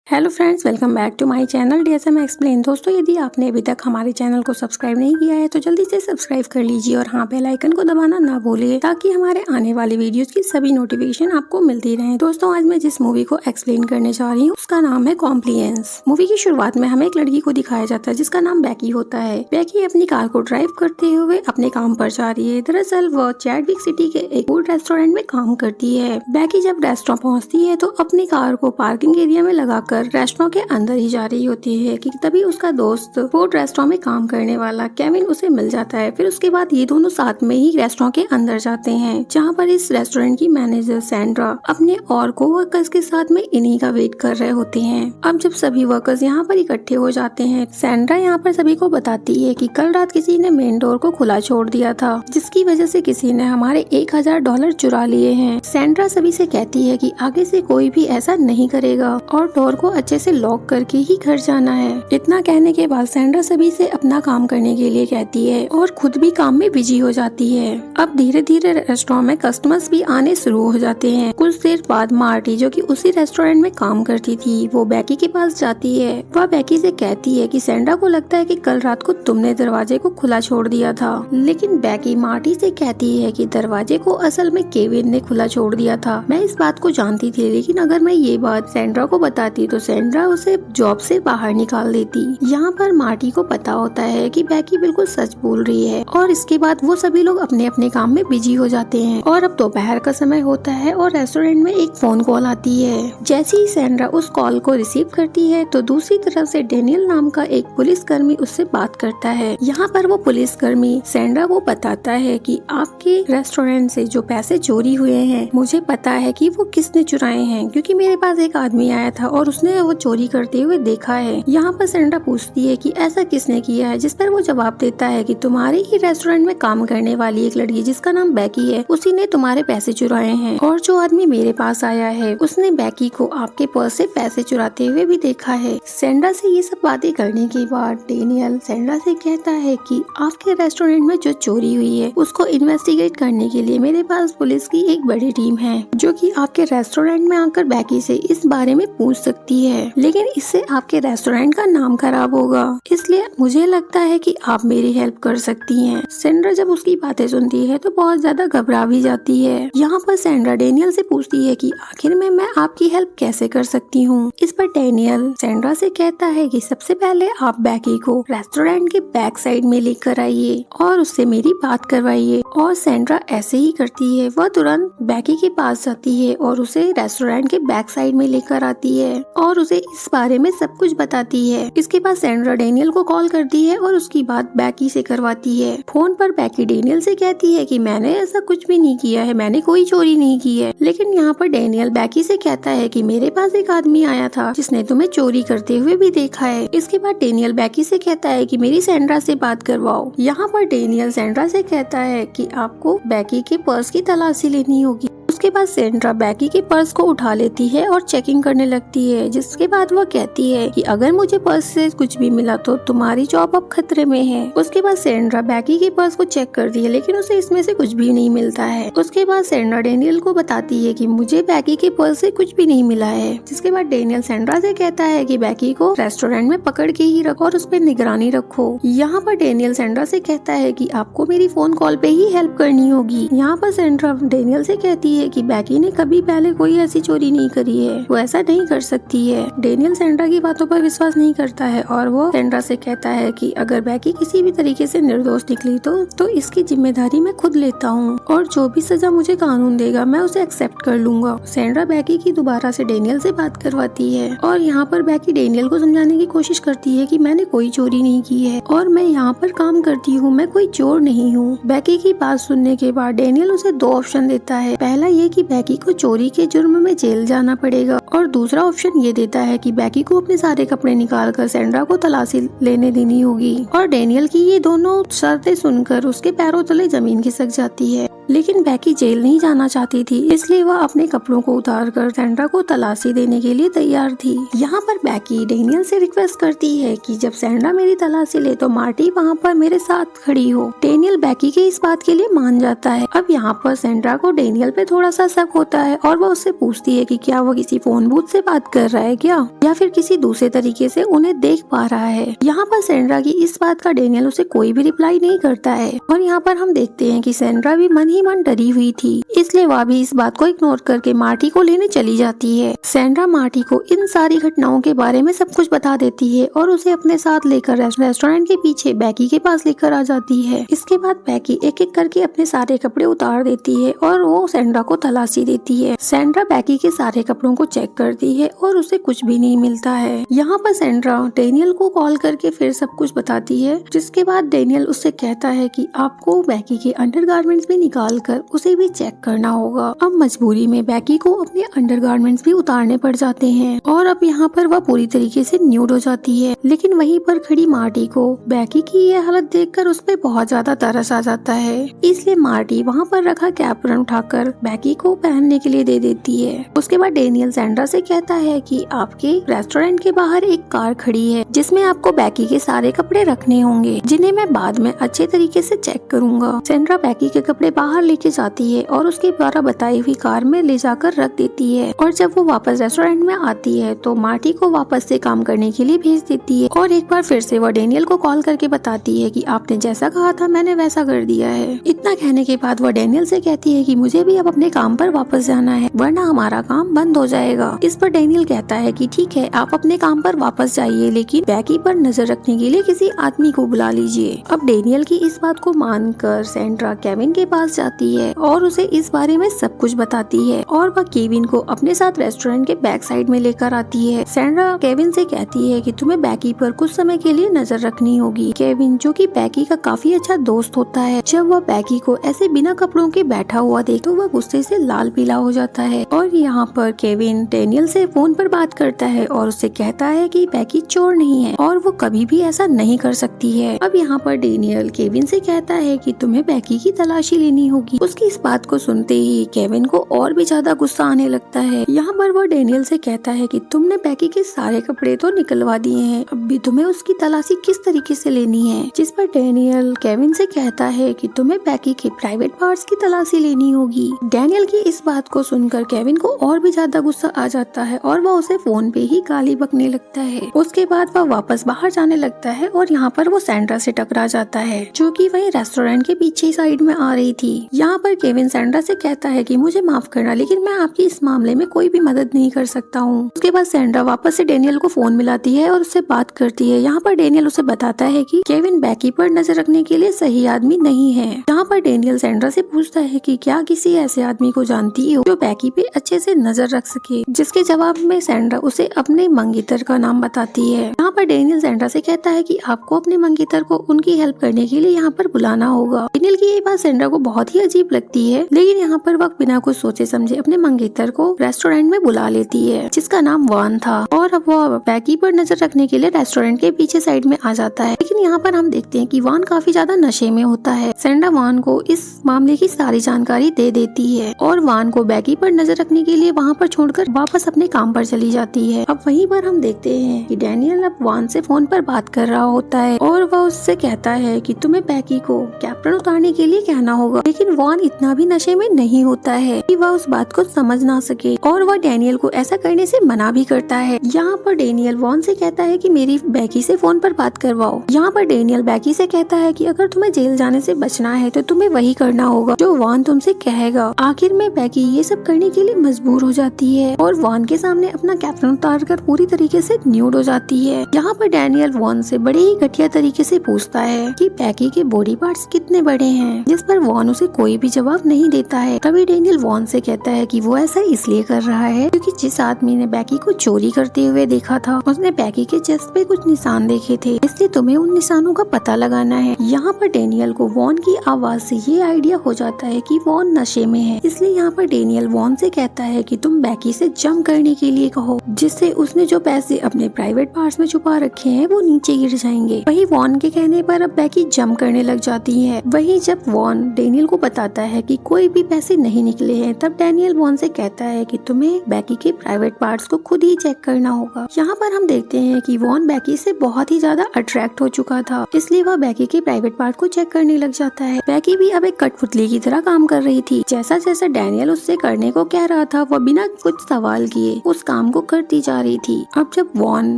Hello friends, welcome back to my channel DSM explain. दोस्तों, यदि आपने अभी तक हमारे चैनल को सब्सक्राइब नहीं किया है तो जल्दी से सब्सक्राइब कर लीजिए और हाँ, बेल आइकन को दबाना ना भूलिए ताकि हमारे आने वाली वीडियोस की सभी नोटिफिकेशन आपको मिलती रहे। दोस्तों, आज मैं जिस मूवी को एक्सप्लेन करने जा रही हूँ उसका नाम है कॉम्प्लियंस। मूवी की शुरुआत में हमें एक लड़की को दिखाया जाता है जिसका नाम बैकी होता है। बैकी अपनी कार को ड्राइव करते हुए अपने काम पर जा रही है। दरअसल वह चैडविक सिटी के एक फूड रेस्टोरेंट में काम करती है। बैकी जब रेस्टोरेंट पहुँचती है तो अपनी कार को पार्किंग एरिया में लगाकर रेस्टोरेंट के अंदर ही जा रही होती है कि तभी उसका दोस्त फूड रेस्टोरेंट में काम करने वाला केविन उसे मिल जाता है। फिर उसके बाद ये दोनों साथ में ही रेस्टोरेंट के अंदर जाते हैं, जहाँ पर इस रेस्टोरेंट की मैनेजर सैंड्रा अपने और कोवर्कर्स के साथ में इन्हीं का वेट कर रहे होते हैं। अब जब सभी वर्कर्स यहाँ पर इकट्ठे हो जाते हैं, सैंड्रा यहाँ पर सभी को बताती है कि कल रात किसी ने मेन डोर को खुला छोड़ दिया था, जिसकी वजह से किसी ने हमारे $1000 चुरा लिए हैं। सैंड्रा सभी से कहती है कि आगे से कोई भी ऐसा नहीं करेगा और डोर को अच्छे से लॉक करके ही घर जाना है। इतना कहने के बाद सैंड्रा सभी से अपना काम करने के लिए कहती है और खुद भी काम में बिजी हो जाती है। अब धीरे धीरे रेस्टोरेंट में कस्टमर्स भी आने शुरू हो जाते हैं। कुछ देर बाद मार्टी, जो कि उसी रेस्टोरेंट में काम करती थी, वो बैकी के पास जाती है। वह बैकी से कहती है कि सैंड्रा को लगता है कि कल रात को तुमने दरवाजे को खुला छोड़ दिया था, लेकिन बैकी मार्टी से कहती है कि दरवाजे को असल में केविन ने खुला छोड़ दिया था। मैं इस बात को जानती थी, लेकिन अगर मैं ये बात सैंड्रा को बताती तो सैंड्रा उसे जॉब से बाहर निकाल देती। यहाँ पर मार्टी को पता होता है कि बैकी बिल्कुल सच बोल रही है और इसके बाद वो सभी लोग अपने अपने काम में बिजी हो जाते हैं। और अब दोपहर का समय होता है और रेस्टोरेंट में एक फोन कॉल आती है। जैसे ही सैंड्रा उस कॉल को रिसीव करती है तो दूसरी तरफ से डेनियल नाम का एक पुलिसकर्मी उससे बात करता है। यहाँ पर वो पुलिसकर्मी सैंड्रा को बताता है कि आपके रेस्टोरेंट से जो पैसे चोरी हुए हैं, मुझे पता है कि वो किसने चुराए हैं, क्योंकि मेरे पास एक आदमी आया था और उसने वो चोरी करते हुए देखा है। यहाँ पर सैंड्रा पूछती है कि ऐसा किसने किया है, जिस पर वो जवाब देता है कि तुम्हारे ही रेस्टोरेंट में काम करने वाली एक लड़की जिसका नाम बैकी है, उसी ने तुम्हारे पैसे चुराए हैं। और जो आदमी मेरे पास आया है उसने बैकी को आपके पर्स से पैसे चुराते हुए भी देखा है। सैंड्रा से ये सब बातें करने के बाद डेनियल सैंड्रा से कहता है कि आपके रेस्टोरेंट में जो चोरी हुई है उसको इन्वेस्टिगेट करने के लिए मेरे पास पुलिस की एक बड़ी टीम है, जो कि आपके रेस्टोरेंट में आकर बैकी से इस बारे में पूछ सकती है, लेकिन इससे आपके रेस्टोरेंट का नाम खराब होगा, इसलिए मुझे लगता है कि आप मेरी हेल्प कर सकती हैं। सैंड्रा जब उसकी बातें सुनती है तो बहुत ज्यादा घबरा भी जाती है। यहाँ पर सैंड्रा डेनियल से पूछती है कि आखिर में मैं आपकी हेल्प कैसे कर सकती हूँ। इस पर डेनियल सैंड्रा से कहता है कि सबसे पहले आप बैकी को रेस्टोरेंट के बैक साइड में लेकर आइए और उससे मेरी बात करवाइए। और सैंड्रा ऐसे ही करती है। वह तुरंत बैकी के पास जाती है और उसे रेस्टोरेंट के बैक साइड में लेकर आती है और उसे इस बारे में सब कुछ बताती है। इसके बाद सैंड्रा डेनियल को कॉल करती है और उसकी बात बैकी से करवाती है। फोन पर बैकी डेनियल से कहती है कि मैंने ऐसा कुछ भी नहीं किया है, मैंने कोई चोरी नहीं की है। लेकिन यहाँ पर डेनियल बैकी से कहता है कि मेरे पास एक आदमी आया था जिसने तुम्हें चोरी करते हुए भी देखा है। इसके बाद डेनियल बैकी से कहता है कि मेरी सैंड्रा से बात करवाओ। यहाँ पर डेनियल सैंड्रा से कहता है कि आपको बैकी के पर्स की तलाशी लेनी होगी। उसके बाद सैंड्रा बैकी के पर्स को उठा लेती है और चेकिंग करने लगती है, जिसके बाद वो कहती है कि अगर मुझे पर्स से कुछ भी मिला तो तुम्हारी जॉब अब खतरे में है। उसके बाद सैंड्रा बैकी के पर्स को चेक करती है, लेकिन उसे इसमें से कुछ भी नहीं मिलता है। उसके बाद सैंड्रा डेनियल को बताती है कि मुझे बैकी के पर्स से कुछ भी नहीं मिला है। जिसके बाद डेनियल सैंड्रा से कहता है कि बैकी को रेस्टोरेंट में पकड़ के ही रखो और उस पर निगरानी रखो। यहाँ पर डेनियल सैंड्रा से कहता है कि आपको मेरी फोन कॉल पे ही हेल्प करनी होगी। यहाँ पर सैंड्रा डेनियल से कहती है कि बैकी ने कभी पहले कोई ऐसी चोरी नहीं करी है, वो ऐसा नहीं कर सकती है। डेनियल सैंड्रा की बातों पर विश्वास नहीं करता है और वो सैंड्रा से कहता है कि अगर बैकी किसी भी तरीके से निर्दोष निकली तो इसकी जिम्मेदारी मैं खुद लेता हूँ और जो भी सजा मुझे कानून देगा मैं उसे एक्सेप्ट कर लूंगा। सैंड्रा बैकी की दोबारा से डेनियल से बात करवाती है और यहाँ पर बैकी डेनियल को समझाने की कोशिश करती है कि मैंने कोई चोरी नहीं की है और मैं यहाँ पर काम करती हूँ, मैं कोई चोर नहीं हूँ। बैकी की बात सुनने के बाद डेनियल उसे 2 ऑप्शन देता है। पहला ये कि बैकी को चोरी के जुर्म में जेल जाना पड़ेगा और दूसरा ऑप्शन ये देता है कि बैकी को अपने सारे कपड़े निकाल कर सैंड्रा को तलाशी लेने देनी होगी। और डेनियल की ये दोनों शर्तें सुनकर उसके पैरों तले जमीन खिसक जाती है। लेकिन बैकी जेल नहीं जाना चाहती थी, इसलिए वह अपने कपड़ों को उतार कर सैंड्रा को तलाशी देने के लिए तैयार थी। यहाँ पर बैकी डेनियल से रिक्वेस्ट करती है कि जब सैंड्रा मेरी तलाशी ले तो मार्टी वहाँ पर मेरे साथ खड़ी हो। डेनियल बैकी के इस बात के लिए मान जाता है। अब यहाँ पर सैंड्रा को डेनियल पे थोड़ा सा शक होता है और वह उससे पूछती है कि क्या वो किसी फोन बूथ से बात कर रहा है क्या, या फिर किसी दूसरे तरीके से उन्हें देख पा रहा है। यहाँ पर सैंड्रा की इस बात का डेनियल उसे कोई भी रिप्लाई नहीं करता है और यहाँ पर हम देखते हैं कि सैंड्रा भी मन ही मन डरी हुई थी, इसलिए वह भी इस बात को इग्नोर करके मार्टी को लेने चली जाती है। सैंड्रा मार्टी को इन सारी घटनाओं के बारे में सब कुछ बता देती है और उसे अपने साथ लेकर रेस्टोरेंट के पीछे बैकी के पास लेकर आ जाती है। इसके बाद बैकी एक एक करके अपने सारे कपड़े उतार देती है और वो सैंड्रा को तलाशी देती है। सैंड्रा बैकी के सारे कपड़ों को चेक करती है और उसे कुछ भी नहीं मिलता है। यहाँ पर सैंड्रा डेनियल को कॉल करके फिर सब कुछ बताती है, जिसके बाद डेनियल उससे कहता है कि आपको बैकी के अंडरगारमेंट्स भी निकाल कर उसे भी चेक करना होगा। अब मजबूरी में बैकी को अपने अंडरगारमेंट्स भी उतारने पड़ जाते हैं और अब यहाँ पर वह पूरी तरीके से न्यूड हो जाती है। लेकिन वहीं पर खड़ी मार्टी को बैकी की यह हालत देखकर उस पर बहुत ज्यादा तरस आ जाता है, इसलिए मार्टी वहाँ पर रखा कैपरन उठाकर बैकी को पहनने के लिए दे देती है। उसके बाद डेनियल सैंड्रा से कहता है कि आपके रेस्टोरेंट के बाहर एक कार खड़ी है जिसमें आपको बैकी के सारे कपड़े रखने होंगे, जिन्हें मैं बाद में अच्छे तरीके से चेक करूंगा। सैंड्रा बैकी के कपड़े बाहर लेके जाती है और उसके द्वारा बताई हुई कार में ले जाकर रख देती है और जब वो वापस रेस्टोरेंट में आती है तो मार्टी को वापस से काम करने के लिए भेज देती है और एक बार फिर से वो डेनियल को कॉल करके बताती है कि आपने जैसा कहा था मैंने वैसा कर दिया है। इतना कहने के बाद वो डेनियल से कहती है कि मुझे भी अब अपने काम पर वापस जाना है वरना हमारा काम बंद हो जाएगा। इस पर डेनियल कहता है कि ठीक है आप अपने काम पर वापस जाइए, लेकिन बैकी पर नजर रखने के लिए किसी आदमी को बुला लीजिए। अब डेनियल की इस बात को मानकर सैंड्रा केविन के पास जाती है और उसे इस बारे में सब कुछ बताती है और वह केविन को अपने साथ रेस्टोरेंट के बैक साइड में लेकर आती है। सैंड्रा केविन से कहती है कि तुम्हें बैकी पर कुछ समय के लिए नजर रखनी होगी। केविन जो कि बैकी का काफी अच्छा दोस्त होता है, जब वह बैकी को ऐसे बिना कपड़ों के बैठा हुआ देखे तो वह गुस्से से लाल पीला हो जाता है और यहाँ पर केविन डेनियल से फोन पर बात करता है और उससे कहता है कि बैकी चोर नहीं है और वो कभी भी ऐसा नहीं कर सकती है। अब यहाँ पर डेनियल केविन से कहता है कि तुम्हें बैकी की तलाशी लेनी होगी। उसकी इस बात को सुनते ही केविन को और भी ज्यादा गुस्सा आने लगता है। यहाँ पर वो डेनियल से कहता है कि तुमने बैकी के सारे कपड़े तो निकलवा दिए हैं, अब भी तुम्हें उसकी तलाशी किस तरीके से लेनी है। जिस पर डेनियल केविन से कहता है कि तुम्हें बैकी के प्राइवेट पार्ट्स की तलाशी लेनी होगी। डेनियल की इस बात को सुनकर केविन को और भी ज्यादा गुस्सा आ जाता है और वह उसे फोन पे ही गाली बकने लगता है। उसके बाद वह वापस बाहर जाने लगता है और यहाँ पर वो सैंड्रा से टकरा जाता है जो कि वही रेस्टोरेंट के पीछे साइड में आ रही थी। यहाँ पर केविन सैंड्रा से कहता है कि मुझे माफ करना, लेकिन मैं आपकी इस मामले में कोई भी मदद नहीं कर सकता हूँ। उसके बाद सैंड्रा वापस से डेनियल को फोन मिलाती है और उससे बात करती है। यहाँ पर डेनियल उसे बताता है कि केविन बैकी पर नजर रखने के लिए सही आदमी नहीं है। यहाँ पर डेनियल सैंड्रा से पूछता है कि क्या किसी ऐसे आदमी को जानती हो जो बैकी पे अच्छे से नजर रख सके, जिसके जवाब में सैंड्रा उसे अपने मंगेतर का नाम बताती है। यहाँ पर डेनियल सैंड्रा से कहता है कि आपको अपने मंगेतर को उनकी हेल्प करने के लिए यहाँ पर बुलाना होगा। डेनियल की ये बात सैंड्रा को बहुत ही अजीब लगती है, लेकिन यहाँ पर वह बिना कुछ सोचे समझे अपने मंगेतर को रेस्टोरेंट में बुला लेती है जिसका नाम वान था और अब वह बैकी पर नजर रखने के लिए रेस्टोरेंट के पीछे साइड में आ जाता है। लेकिन यहाँ पर हम देखते हैं कि वान काफी ज्यादा नशे में होता है। सैंड्रा वान को इस मामले की सारी जानकारी दे देती है और वान को बैकी पर नजर रखने के लिए वहाँ पर छोड़कर वापस अपने काम पर चली जाती है। अब वहीं पर हम देखते हैं कि डेनियल अब वान से फोन पर बात कर रहा होता है और वह उससे कहता है कि तुम्हें बैकी को कैप्टन उतारने के लिए कहना होगा, लेकिन वान इतना भी नशे में नहीं होता है कि वह उस बात को समझ ना सके और वह डेनियल को ऐसा करने से मना भी करता है। यहाँ पर डेनियल वान से कहता है कि मेरी बैकी से फोन पर बात करवाओ। यहाँ पर डेनियल बैकी से कहता है कि अगर तुम्हें जेल जाने से बचना है तो तुम्हें वही करना होगा जो वान तुमसे कहेगा। आखिर में बैकी ये सब करने के लिए मजबूर हो जाती है और वान के सामने अपना कैप्टन उतार कर पूरी तरीके से न्यूड हो जाती है। यहाँ पर डेनियल वान से बड़े ही घटिया तरीके से पूछता है कि बैकी के बॉडी पार्ट्स कितने बड़े हैं, जिस पर वान उसे कोई भी जवाब नहीं देता है। तभी डेनियल वान से कहता है कि वो ऐसा इसलिए कर रहा है क्योंकि जिस आदमी ने बैकी को चोरी करते हुए देखा था उसने बैकी के चेस्ट पे कुछ निशान देखे थे, इसलिए तुम्हें उन निशानों का पता लगाना है। यहाँ पर डेनियल को वॉन की आवाज से ये आइडिया हो जाता है कि वॉन नशे में है, इसलिए यहाँ पर डेनियल वॉन से कहता है कि तुम बैकी से जंप करने के लिए कहो, जिससे उसने जो पैसे अपने प्राइवेट पार्ट्स में छुपा रखे हैं वो नीचे गिर जाएंगे। वही वॉन के कहने पर अब बैकी जंप करने लग जाती है। वही जब वॉन डेनियल को को बताता है कि कोई भी पैसे नहीं निकले हैं। तब डैनियल वॉन से कहता है कि तुम्हें बैकी के प्राइवेट पार्ट्स को खुद ही चेक करना होगा। यहाँ पर हम देखते हैं कि वॉन बैकी से बहुत ही ज्यादा अट्रैक्ट हो चुका था, इसलिए वह बैकी के प्राइवेट पार्ट को चेक करने लग जाता है। बैकी भी अब एक कठपुतली की तरह काम कर रही थी। जैसा जैसा डैनियल उससे करने को कह रहा था, वह बिना कुछ सवाल किए उस काम को करती जा रही थी। अब जब वॉन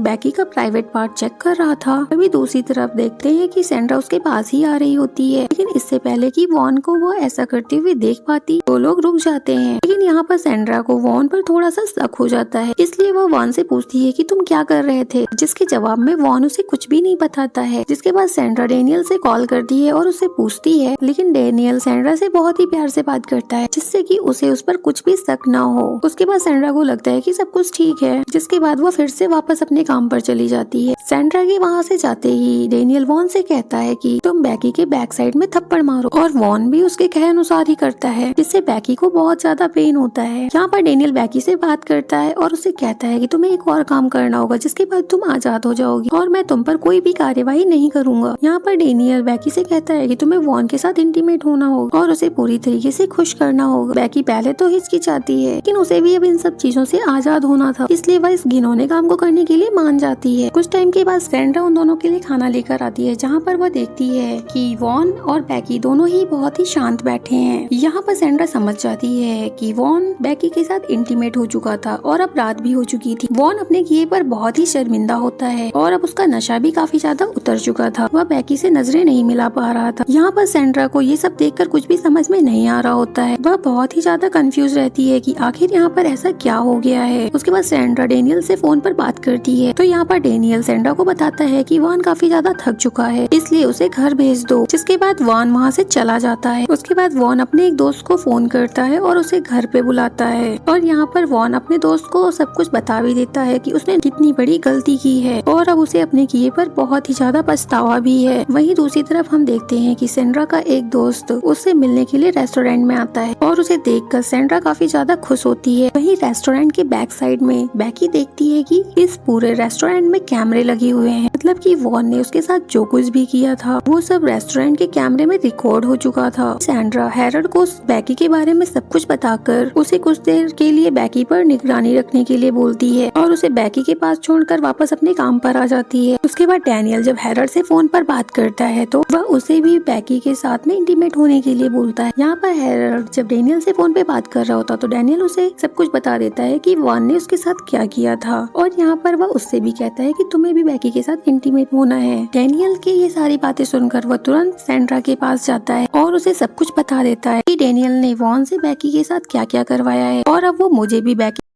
बैकी का प्राइवेट पार्ट चेक कर रहा था, तभी दूसरी तरफ देखते हैं कि सैंड्रा उसके पास ही आ रही होती है। लेकिन इससे पहले कि वॉन को वो ऐसा करते हुए देख पाती, वो लोग रुक जाते हैं। लेकिन यहाँ पर सैंड्रा को वॉन पर थोड़ा सा शक हो जाता है, इसलिए वह वॉन से पूछती है कि तुम क्या कर रहे थे, जिसके जवाब में वॉन उसे कुछ भी नहीं बताता है। जिसके बाद सैंड्रा डैनियल से कॉल करती है और उसे पूछती है, लेकिन डैनियल सैंड्रा से बहुत ही प्यार से बात करता है, जिससे कि उसे उस पर कुछ भी शक ना हो। उसके बाद सैंड्रा को लगता है कि सब कुछ ठीक है, जिसके बाद वो फिर से वापस अपने काम पर चली जाती है। सैंड्रा के वहाँ से जाते ही डैनियल वॉन से कहता है कि तुम बैकी के बैक साइड में थप्पड़ मारो, और वॉन भी उसके कहे अनुसार ही करता है, जिससे बैकी को बहुत ज्यादा पेन होता है। यहाँ पर डैनियल बैकी से बात करता है और उसे कहता है कि तुम्हें एक और काम करना होगा, जिसके बाद तुम आजाद हो जाओगी और मैं तुम पर कोई भी कार्यवाही नहीं करूंगा। यहाँ पर डैनियल बैकी से कहता है कि तुम्हें वॉन के साथ इंटीमेट होना होगा और उसे पूरी तरीके से खुश करना होगा। बैकी पहले तो हिचकिचाती है, लेकिन उसे भी अब इन सब चीजों से आजाद होना था, इसलिए वह इस घिनौने काम को करने के लिए मान जाती है। कुछ टाइम के बाद सैंड्रा उन दोनों के लिए खाना लेकर आती है, जहाँ पर वह देखती है कि वॉन और बैकी दोनों ही बहुत ही शांत बैठे हैं। यहाँ पर सैंड्रा समझ जाती है कि वॉन बैकी के साथ इंटीमेट हो चुका था और अब रात भी हो चुकी थी। वॉन अपने किए पर बहुत ही शर्मिंदा होता है और अब उसका नशा भी काफी ज्यादा उतर चुका था। वह बैकी से नजरें नहीं मिला पा रहा था। यहाँ पर सैंड्रा को ये सब देखकर कुछ भी समझ में नहीं आ रहा होता है। वह बहुत ही ज्यादा कंफ्यूज रहती है कि आखिर यहाँ पर ऐसा क्या हो गया है। उसके बाद सैंड्रा डैनियल से फोन पर बात करती है, तो यहाँ पर डैनियल सैंड्रा को बताता है कि वॉन काफी ज्यादा थक चुका है, इसलिए उसे घर भेज दो। जिसके बाद वॉन वहाँ से चला जाता है। उसके बाद वॉन अपने एक दोस्त को फोन करता है और उसे घर पे बुलाता है, और यहाँ पर वॉन अपने दोस्त को सब कुछ बता भी देता है कि उसने कितनी बड़ी गलती की है और अब उसे अपने किए पर बहुत ही ज्यादा पछतावा भी है। वहीं दूसरी तरफ हम देखते हैं कि सैंड्रा का एक दोस्त उससे मिलने के लिए रेस्टोरेंट में आता है और उसे देखकर सैंड्रा काफी ज्यादा खुश होती है। वहीं रेस्टोरेंट के बैक साइड में बैकी देखती है कि इस पूरे रेस्टोरेंट में कैमरे लगे हुए हैं, मतलब कि वॉन ने उसके साथ जो कुछ भी किया था वो सब रेस्टोरेंट के कैमरे में रिकॉर्ड हो चुका था। सैंड्रा हैरल्ड को बैकी के बारे में सब कुछ बताकर उसे कुछ देर के लिए बैकी पर निगरानी रखने के लिए बोलती है और उसे बैकी के पास छोड़कर वापस अपने काम पर आ जाती है। उसके बाद डैनियल जब हैरल्ड से फोन पर बात करता है तो वह उसे भी बैकी के साथ में इंटीमेट होने के लिए बोलता है। यहाँ पर हैरल्ड जब डैनियल से फोन पे बात कर रहा होता तो डैनियल उसे सब कुछ बता देता है कि वॉन ने उसके साथ क्या किया था, और यहाँ पर वह उससे भी कहता है कि तुम्हें भी बैकी के साथ इंटीमेट होना है। डैनियल की ये सारी बातें सुनकर वह तुरंत सैंड्रा के पास जाता है और उसे सब कुछ बता देता है कि डैनियल ने वॉन से बैकी के साथ क्या क्या करवाया है और अब वो मुझे भी बैकी